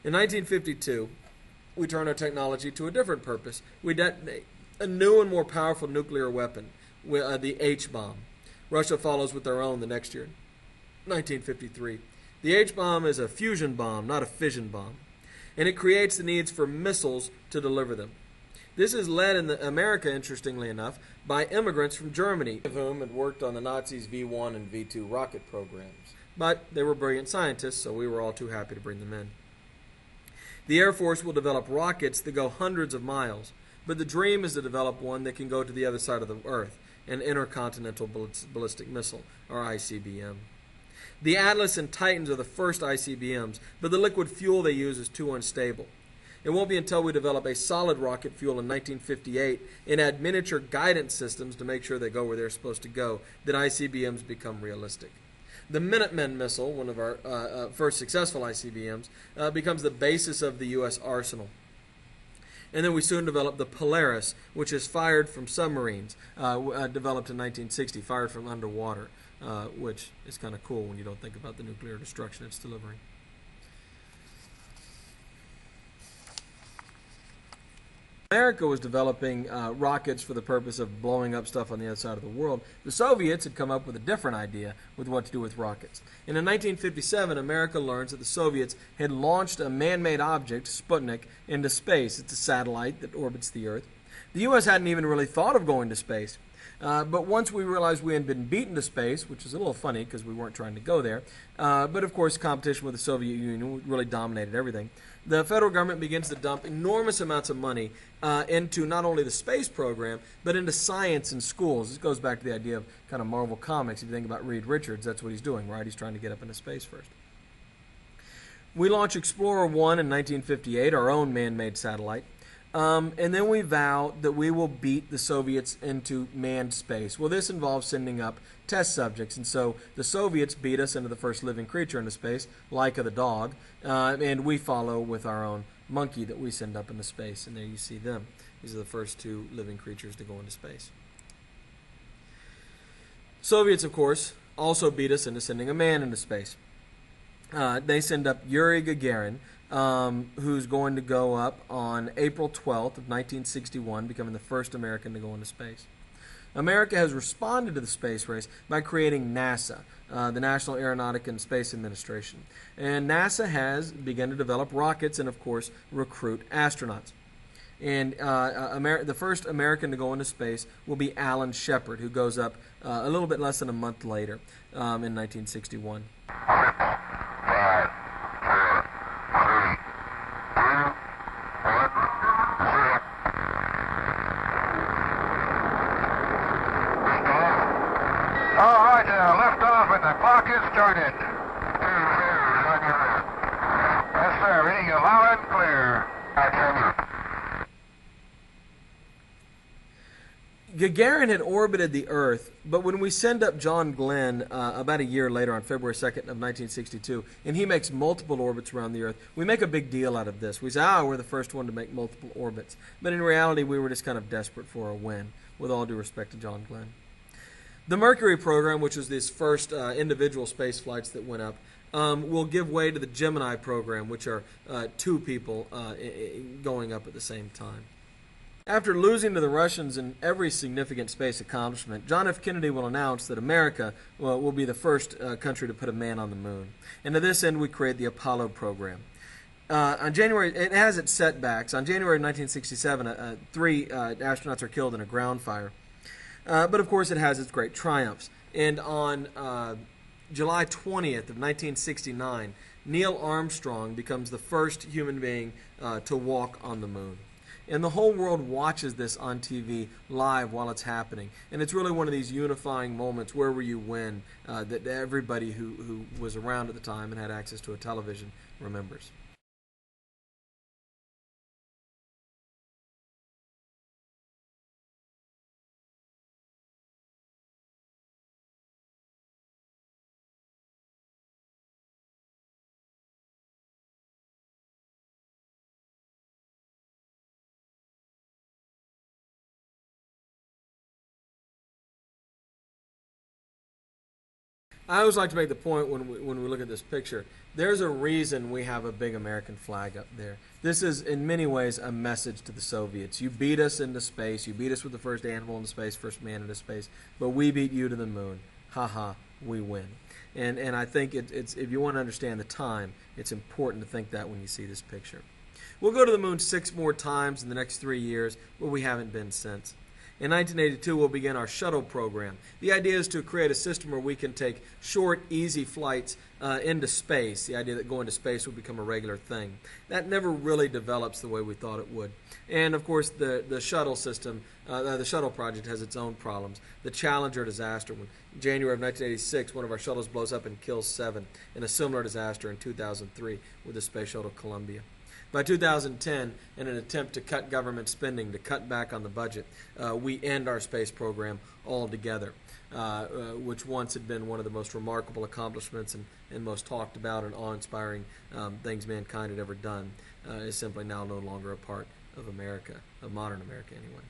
In 1952, we turn our technology to a different purpose. We detonate a new and more powerful nuclear weapon, the H-bomb. Russia follows with their own the next year, 1953. The H-bomb is a fusion bomb, not a fission bomb, and it creates the needs for missiles to deliver them. This is led in America, interestingly enough, by immigrants from Germany, of whom had worked on the Nazis' V-1 and V-2 rocket programs. But they were brilliant scientists, so we were all too happy to bring them in. The Air Force will develop rockets that go hundreds of miles, but the dream is to develop one that can go to the other side of the Earth, an intercontinental ballistic missile, or ICBM. The Atlas and Titans are the first ICBMs, but the liquid fuel they use is too unstable. It won't be until we develop a solid rocket fuel in 1958 and add miniature guidance systems to make sure they go where they're supposed to go that ICBMs become realistic. The Minuteman missile, one of our first successful ICBMs, becomes the basis of the U.S. arsenal. And then we soon developed the Polaris, which is fired from submarines, developed in 1960, fired from underwater, which is kind of cool when you don't think about the nuclear destruction it's delivering. America was developing rockets for the purpose of blowing up stuff on the other side of the world. The Soviets had come up with a different idea with what to do with rockets. And in 1957, America learns that the Soviets had launched a man-made object, Sputnik, into space. It's a satellite that orbits the Earth. The U.S. hadn't even really thought of going to space. But once we realized we had been beaten to space, which is a little funny because we weren't trying to go there, but of course competition with the Soviet Union really dominated everything, the federal government begins to dump enormous amounts of money into not only the space program, but into science in schools. This goes back to the idea of kind of Marvel Comics. If you think about Reed Richards, that's what he's doing, right? He's trying to get up into space first. We launch Explorer 1 in 1958, our own man-made satellite. And then we vow that we will beat the Soviets into manned space. Well, this involves sending up test subjects. And so the Soviets beat us into the first living creature into space, Laika the dog, and we follow with our own monkey that we send up into space. And there you see them. These are the first two living creatures to go into space. Soviets, of course, also beat us into sending a man into space. They send up Yuri Gagarin, who's going to go up on April 12th of 1961, becoming the first American to go into space. America has responded to the space race by creating NASA, the National Aeronautic and Space Administration. And NASA has begun to develop rockets and, of course, recruit astronauts. And the first American to go into space will be Alan Shepard, who goes up a little bit less than a month later in 1961. The clock is started. Yes, sir. Reading you loud and clear. Gagarin had orbited the Earth, but when we send up John Glenn about a year later on February 2nd of 1962, and he makes multiple orbits around the Earth, we make a big deal out of this. We say, we're the first one to make multiple orbits. But in reality, we were just kind of desperate for a win, with all due respect to John Glenn. The Mercury program, which was this first individual space flights that went up, will give way to the Gemini program, which are two people going up at the same time. After losing to the Russians in every significant space accomplishment, John F. Kennedy will announce that America will be the first country to put a man on the moon. And to this end, we create the Apollo program. It has its setbacks. On January 1967, 3 astronauts are killed in a ground fire. But of course, it has its great triumphs. And on July 20th of 1969, Neil Armstrong becomes the first human being to walk on the moon. And the whole world watches this on TV live while it's happening. And it's really one of these unifying moments, where were you when, that everybody who was around at the time and had access to a television remembers. I always like to make the point when we look at this picture. There's a reason we have a big American flag up there. This is, in many ways, a message to the Soviets. You beat us into space. You beat us with the first animal into space, first man into space. But we beat you to the moon. Ha ha, we win. And I think it's if you want to understand the time, it's important to think that when you see this picture. We'll go to the moon 6 more times in the next 3 years, but we haven't been since. In 1982, we'll begin our shuttle program. The idea is to create a system where we can take short, easy flights into space. The idea that going to space will become a regular thing. That never really develops the way we thought it would. And, of course, the shuttle system, the shuttle project has its own problems. The Challenger disaster, when in January of 1986, one of our shuttles blows up and kills 7, and a similar disaster in 2003 with the Space Shuttle Columbia. By 2010, in an attempt to cut government spending, to cut back on the budget, we end our space program altogether, which once had been one of the most remarkable accomplishments and most talked about and awe-inspiring things mankind had ever done, is simply now no longer a part of America, of modern America anyway.